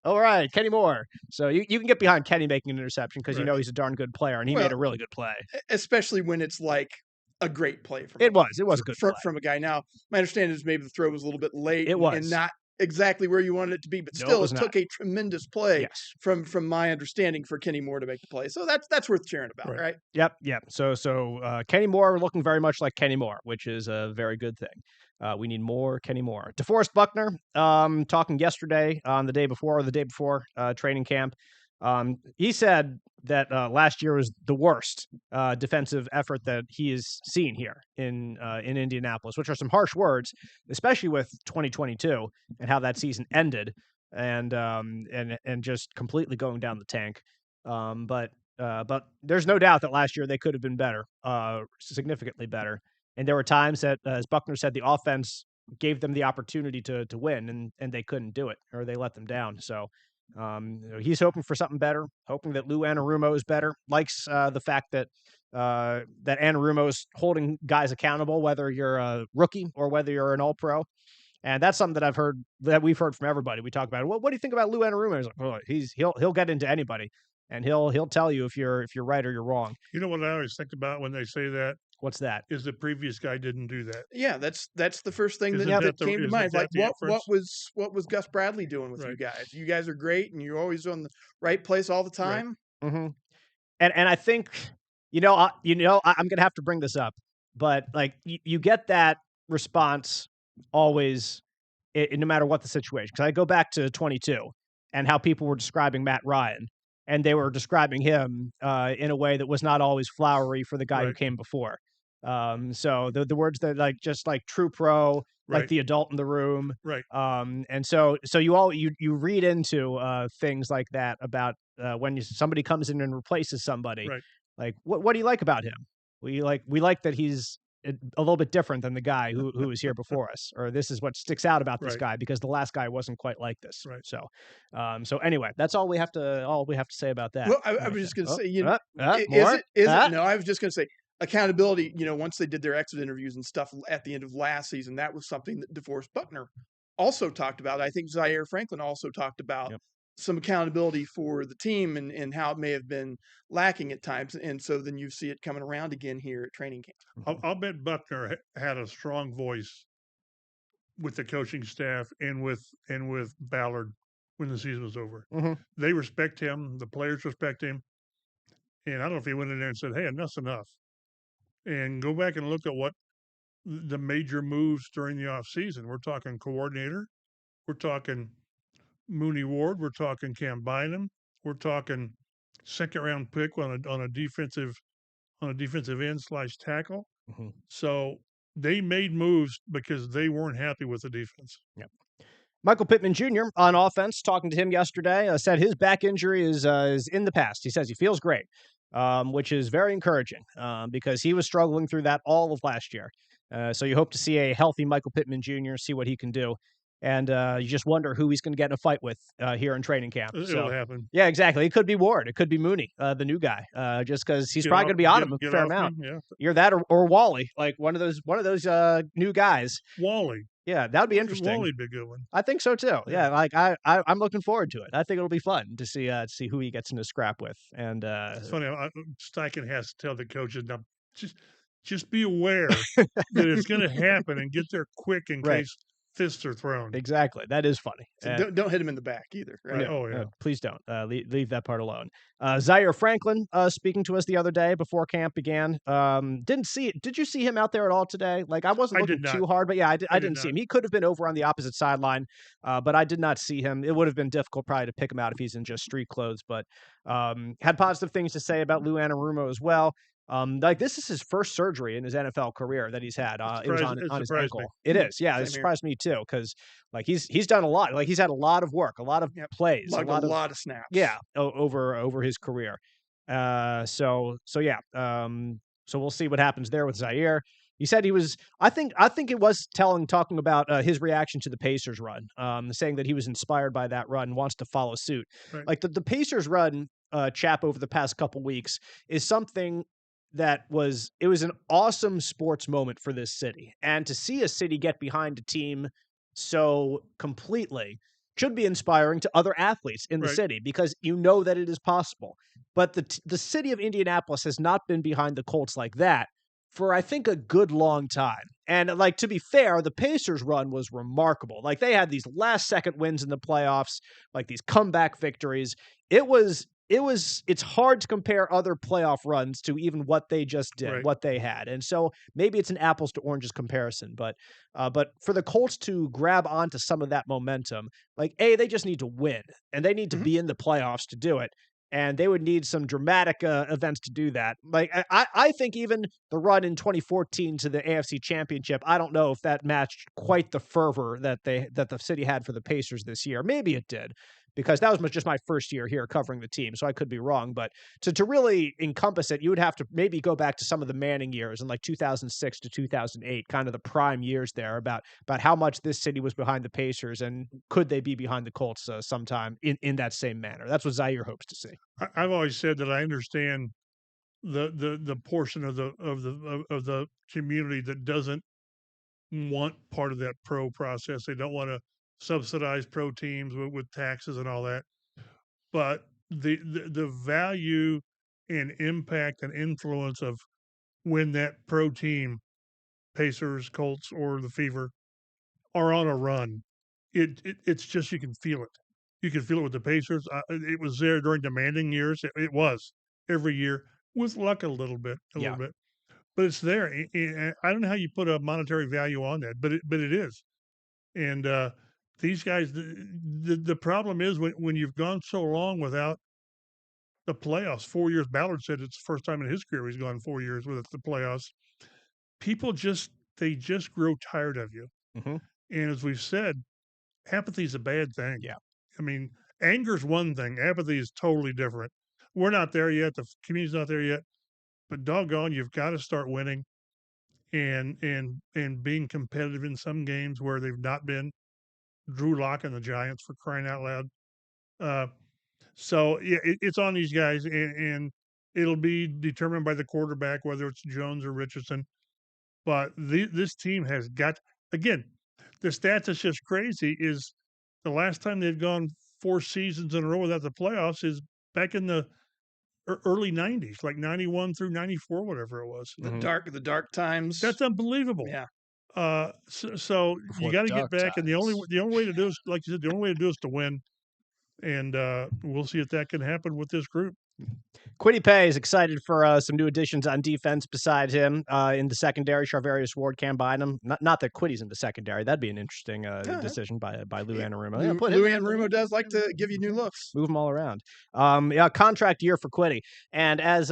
all right, Kenny Moore. So you can get behind Kenny making an interception because he's a darn good player, and he made a really good play, especially when it's like a great play from it was a good play from a guy. Now my understanding is maybe the throw was a little bit late, and not exactly where you wanted it to be, but still, it took a tremendous play from my understanding for Kenny Moore to make the play. So that's worth cheering about, right? Yep. So Kenny Moore looking very much like Kenny Moore, which is a very good thing. We need more Kenny Moore. DeForest Buckner, talking yesterday on the day before training camp. He said that last year was the worst defensive effort that he has seen here in Indianapolis, which are some harsh words, especially with 2022 and how that season ended, and just completely going down the tank. But there's no doubt that last year they could have been better, significantly better. And there were times that, as Buckner said, the offense gave them the opportunity to win, and they couldn't do it, or they let them down. So. He's hoping for something better, hoping that Lou Anarumo is better, likes the fact that Anarumo is holding guys accountable, whether you're a rookie or whether you're an all-pro. And that's something that we've heard from everybody. We talk about it. What do you think about Lou Anarumo? He's like, he'll get into anybody, and he'll tell you if you're right or you're wrong. You know what I always think about when they say that? What's that? Is the previous guy didn't do that? Yeah, that's the first thing that came to mind. Like what was Gus Bradley doing with you guys? You guys are great, and you're always on the right place all the time. Right. Mm-hmm. And I think I'm gonna have to bring this up, but like you get that response always, no matter what the situation. Because I go back to 22 and how people were describing Matt Ryan. And they were describing him in a way that was not always flowery for the guy who came before. So the words that just like true pro, like the adult in the room, and so you read into things like that about when somebody comes in and replaces somebody. Like what do you like about him? We like that he's a little bit different than the guy who was here before us, or this is what sticks out about this guy because the last guy wasn't quite like this. So anyway, that's all we have to say about that. Well, I was just going to say, no, I was just going to say accountability. Once they did their exit interviews and stuff at the end of last season, that was something that DeForest Buckner also talked about. I think Zaire Franklin also talked about some accountability for the team and how it may have been lacking at times. And so then you see it coming around again here at training camp. I'll bet Buckner had a strong voice with the coaching staff and with Ballard when the season was over. Mm-hmm. They respect him. The players respect him. And I don't know if he went in there and said, hey, enough's enough. And go back and look at what the major moves during the offseason. We're talking coordinator. We're talking Mooney Ward. We're talking Cam Bynum. We're talking second-round pick on a defensive end / tackle. Mm-hmm. So they made moves because they weren't happy with the defense. Yep. Michael Pittman Jr. on offense, talking to him yesterday, said his back injury is in the past. He says he feels great, which is very encouraging because he was struggling through that all of last year. So you hope to see a healthy Michael Pittman Jr., see what he can do. And you just wonder who he's going to get in a fight with here in training camp. It'll happen. Yeah, exactly. It could be Ward. It could be Mooney, the new guy, just because he's probably going to be on him a fair amount. You're that or Wally, like one of those new guys. Wally. Yeah, that would be interesting. Wally'd be a good one. I think so too. Yeah, like I'm looking forward to it. I think it'll be fun to see who he gets into scrap with. And it's funny. Steichen has to tell the coaches now, just be aware that it's going to happen and get there quick in case fists are thrown. Exactly. That is funny. So don't hit him in the back either. Right? Please don't. Leave that part alone. Zaire Franklin speaking to us the other day before camp began. Didn't see it. Did you see him out there at all today? Like I wasn't looking too hard, but yeah, I didn't see him. He could have been over on the opposite sideline, but I did not see him. It would have been difficult probably to pick him out if he's in just street clothes, but had positive things to say about Lou Anarumo as well. Like this is his first surgery in his NFL career that he's had. It was on his ankle. Me. It is, yeah. It surprised me too because like he's done a lot. Like he's had a lot of work, a lot of plays, a lot of snaps. Yeah, over his career. So yeah. So we'll see what happens there with Zaire. He said he was. I think it was talking about his reaction to the Pacers run, saying that he was inspired by that run, wants to follow suit. Right. Like the Pacers run, Chap, over the past couple weeks is something that was an awesome sports moment for this city, and to see a city get behind a team so completely should be inspiring to other athletes in the city because you know that it is possible. But the city of Indianapolis has not been behind the Colts like that for, I think, a good long time. And like, to be fair, the Pacers run was remarkable. Like they had these last second wins in the playoffs, like these comeback victories. It's hard to compare other playoff runs to even what they just did, what they had. And so maybe it's an apples to oranges comparison, but for the Colts to grab onto some of that momentum, like they just need to win and they need to be in the playoffs to do it. And they would need some dramatic events to do that. Like I think even the run in 2014 to the AFC Championship, I don't know if that matched quite the fervor that the city had for the Pacers this year. Maybe it did, because that was just my first year here covering the team, so I could be wrong. But to really encompass it, you would have to maybe go back to some of the Manning years in like 2006 to 2008, kind of the prime years there, about how much this city was behind the Pacers and could they be behind the Colts sometime in that same manner. That's what Zaire hopes to see. I've always said that I understand the portion of the community that doesn't want part of that pro process. They don't want to subsidize pro teams with taxes and all that. But the value and impact and influence of when that pro team, Pacers, Colts, or the Fever, are on a run, it's just, you can feel it. You can feel it with the Pacers. It was there during demanding years. It was every year, with luck a little bit, but it's there. I don't know how you put a monetary value on that, but it is. And these guys, the problem is when you've gone so long without the playoffs, 4 years. Ballard said it's the first time in his career he's gone 4 years without the playoffs. People just grow tired of you. Mm-hmm. And as we've said, apathy is a bad thing. Yeah. I mean, anger's one thing. Apathy is totally different. We're not there yet. The community's not there yet. But doggone, you've got to start winning and being competitive in some games where they've not been. Drew Lock and the Giants, for crying out loud. So yeah, it's on these guys, and it'll be determined by the quarterback, whether it's Jones or Richardson. But this team has got, again, the stats that's just crazy is the last time they've gone 4 seasons in a row without the playoffs is back in the early 90s, like 91 through 94, whatever it was. The dark times. That's unbelievable. Yeah. So you got to get back, and the only way to do is, like you said, the only way to do is to win. And we'll see if that can happen with this group. Kwity Paye is excited for some new additions on defense besides him in the secondary. Charvarius Ward, Cam Bynum. Not that Quity's in the secondary. That'd be an interesting decision by Lou Anarumo. Lou Anarumo does like to give you new looks. Move them all around. Contract year for Kwity. And as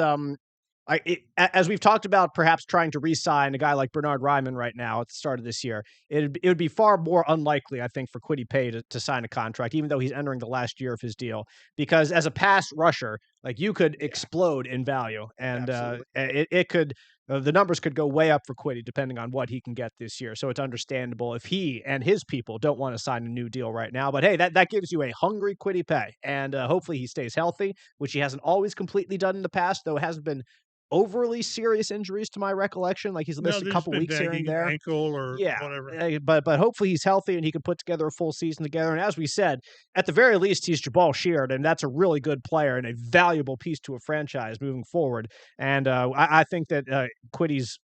we've talked about, perhaps trying to re-sign a guy like Bernhard Raimann right now at the start of this year, it would be far more unlikely, I think, for Kwity Paye to sign a contract, even though he's entering the last year of his deal. Because as a pass rusher, like, you could explode in value, and it could. The numbers could go way up for Kwity depending on what he can get this year. So it's understandable if he and his people don't want to sign a new deal right now. But hey, that gives you a hungry Kwity Paye, and hopefully he stays healthy, which he hasn't always completely done in the past, though it hasn't been overly serious injuries to my recollection. Like, he's missed a couple weeks here and there, ankle or whatever. But hopefully he's healthy and he can put together a full season together. And as we said, at the very least, he's Jabal Sheard, and that's a really good player and a valuable piece to a franchise moving forward. And I think that Quity's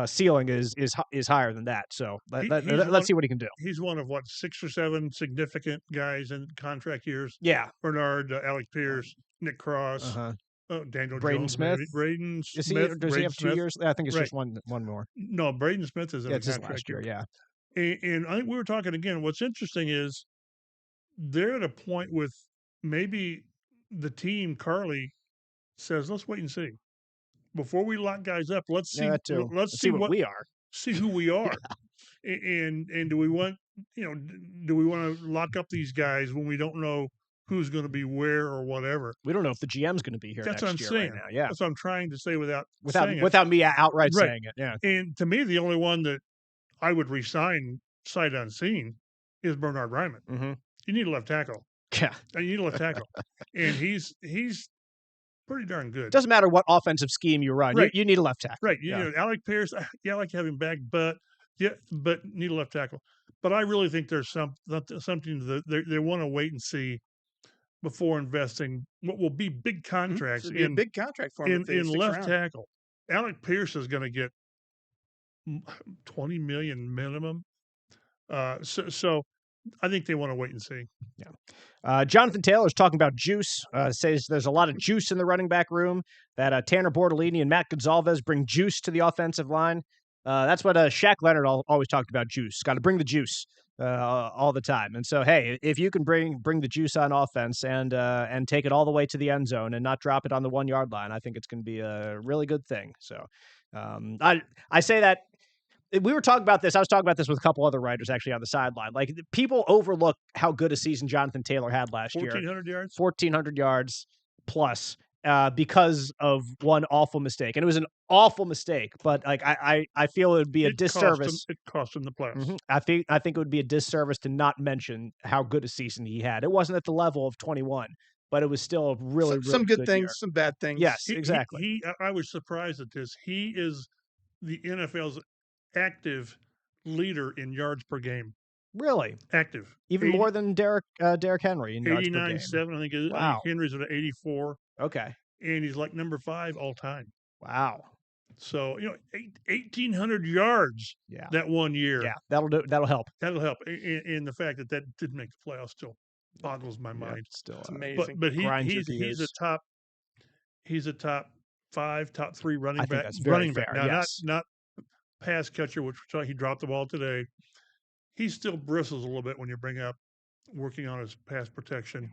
ceiling is higher than that. So let's see what he can do. He's one of 6 or 7 significant guys in contract years. Yeah, Bernard, Alec Pierce, Nick Cross. Daniel Braden Jones, Smith. Braden Does Smith. He have 2 years? I think it's just one more. No, Braden Smith is in it's his last year. Yeah, and I think we were talking again. What's interesting is they're at a point with maybe the team. Carly says, "Let's wait and see." before we lock guys up, let's see. Let's see what we are. See who we are, and do we want do we want to lock up these guys when we don't know who's going to be where or whatever? We don't know if the GM's going to be here. That's next what I'm year saying. Right now. Yeah, that's what I'm trying to say without me outright saying it. Yeah, and to me, the only one that I would resign sight unseen is Bernhard Raimann. Mm-hmm. You need a left tackle. Yeah, you need a left tackle, and he's pretty darn good. Doesn't matter what offensive scheme you run. Right. You need a left tackle. Right. You know, Alec Pierce, I like having back, but need a left tackle. But I really think there's something that they want to wait and see before investing what will be big contracts a big contract for him in left tackle. Alec Pierce is going to get $20 million minimum. So I think they want to wait and see. Yeah. Jonathan Taylor's talking about juice. Says there's a lot of juice in the running back room. That Tanner Bortolini and Matt Gonzalez bring juice to the offensive line. That's what Shaq Leonard always talked about. Juice. Got to bring the juice all the time. And so, hey, if you can bring the juice on offense and take it all the way to the end zone and not drop it on the 1 yard line, I think it's going to be a really good thing. So, I say that. We were talking about this. I was talking about this with a couple other writers actually on the sideline. Like, people overlook how good a season Jonathan Taylor had last year. 1,400 yards? 1,400 yards plus because of one awful mistake. And it was an awful mistake, but like I feel it would be a disservice. It cost him the playoffs. Mm-hmm. I think it would be a disservice to not mention how good a season he had. It wasn't at the level of 21, but it was still a really some good things, year. some bad things. Yes, exactly. I was surprised at this. He is the NFL's active leader in yards per game. Really? Active. Even more than Derrick Henry in yards per game. 89.7, I think. Wow. I think Henry's at 84. Okay. And he's like number 5 all time. Wow. So, 1,800 yards that 1 year. Yeah, that'll help. That'll help. And the fact that didn't make the playoffs still boggles my mind. Still it's amazing. But he's a top 5, top 3 running back. That's very fair. Now, yes. not pass catcher, which he dropped the ball today. He still bristles a little bit when you bring up working on his pass protection.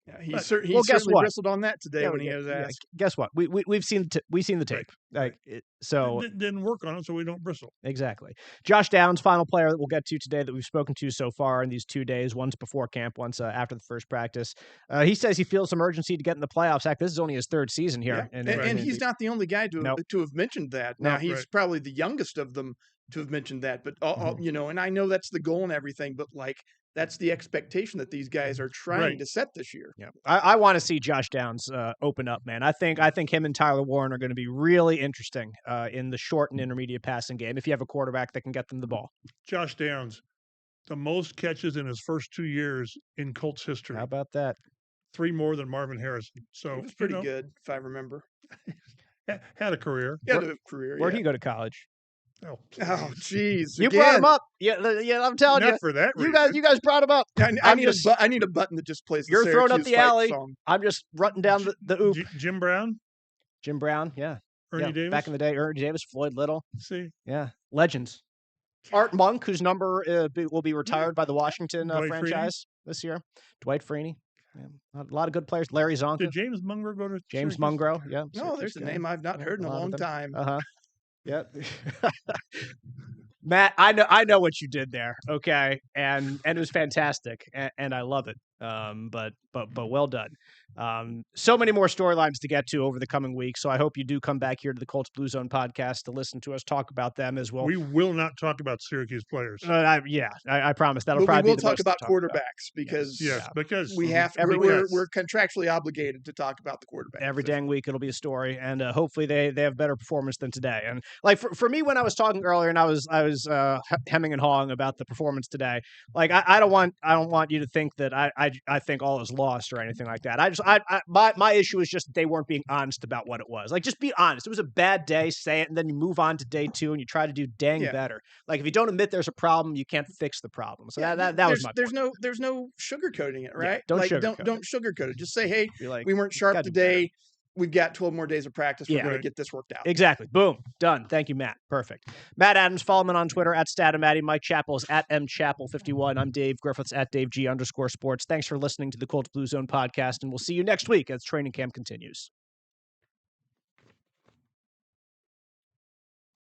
Yeah, he certainly bristled on that today when he was asked. Guess what? We've seen the tape. Right. Like so, didn't work on it, so we don't bristle. Exactly. Josh Downs, final player that we'll get to today that we've spoken to so far in these 2 days. Once before camp, once after the first practice. He says he feels some urgency to get in the playoffs. Heck, this is only his 3rd season here, and he's not the only guy to have mentioned that. Now he's probably the youngest of them to have mentioned that, but and I know that's the goal and everything, but like. That's the expectation that these guys are trying to set this year. Yeah, I want to see Josh Downs open up, man. I think him and Tyler Warren are going to be really interesting in the short and intermediate passing game if you have a quarterback that can get them the ball. Josh Downs, the most catches in his first 2 years in Colts history. How about that? 3 more than Marvin Harrison. So it was pretty good, if I remember. Had a career. Where'd he go to college? Oh, jeez! You brought him up. Yeah. I'm telling you. For that reason. You guys brought him up. I need a button that just plays. You're throwing up the alley. Song. I'm just running down the oop. Jim Brown. Yeah. Ernie Davis. Back in the day, Ernie Davis, Floyd Little. See. Yeah, legends. Art Monk, whose number will be retired by the Washington franchise this year. Dwight Freeney. Yeah. A lot of good players. Larry Zonka. Did James Mungro go to James Mungro? Yeah. No, there's a name I've not heard in a long time. Yep. Matt, I know what you did there. Okay. And it was fantastic. And I love it. But well done. So many more storylines to get to over the coming weeks. So I hope you do come back here to the Colts Blue Zone podcast to listen to us talk about them as well. We will not talk about Syracuse players. I promise that'll but probably we will be the talk most about to quarterbacks because because we have we're contractually obligated to talk about the quarterback every dang week. It'll be a story, and hopefully they have better performance than today. And like for me, when I was talking earlier, and I was hemming and hawing about the performance today, like I don't want you to think that I think all is lost or anything like that. My issue is just that they weren't being honest about what it was. Like, just be honest. It was a bad day, say it, and then you move on to day 2 and you try to do better. Like, if you don't admit there's a problem, you can't fix the problem. So that was my point. There's no sugarcoating it, right? Don't don't sugarcoat it. Just say, hey, we weren't sharp today. We've got 12 more days of practice. We're going to get this worked out. Exactly. Boom. Done. Thank you, Matt. Perfect. Matt Adams, follow him on Twitter at Statamatty. Mike Chappell is at mchappell51. I'm Dave Griffiths at DaveG_sports. Thanks for listening to the Colts Blue Zone podcast, and we'll see you next week as training camp continues.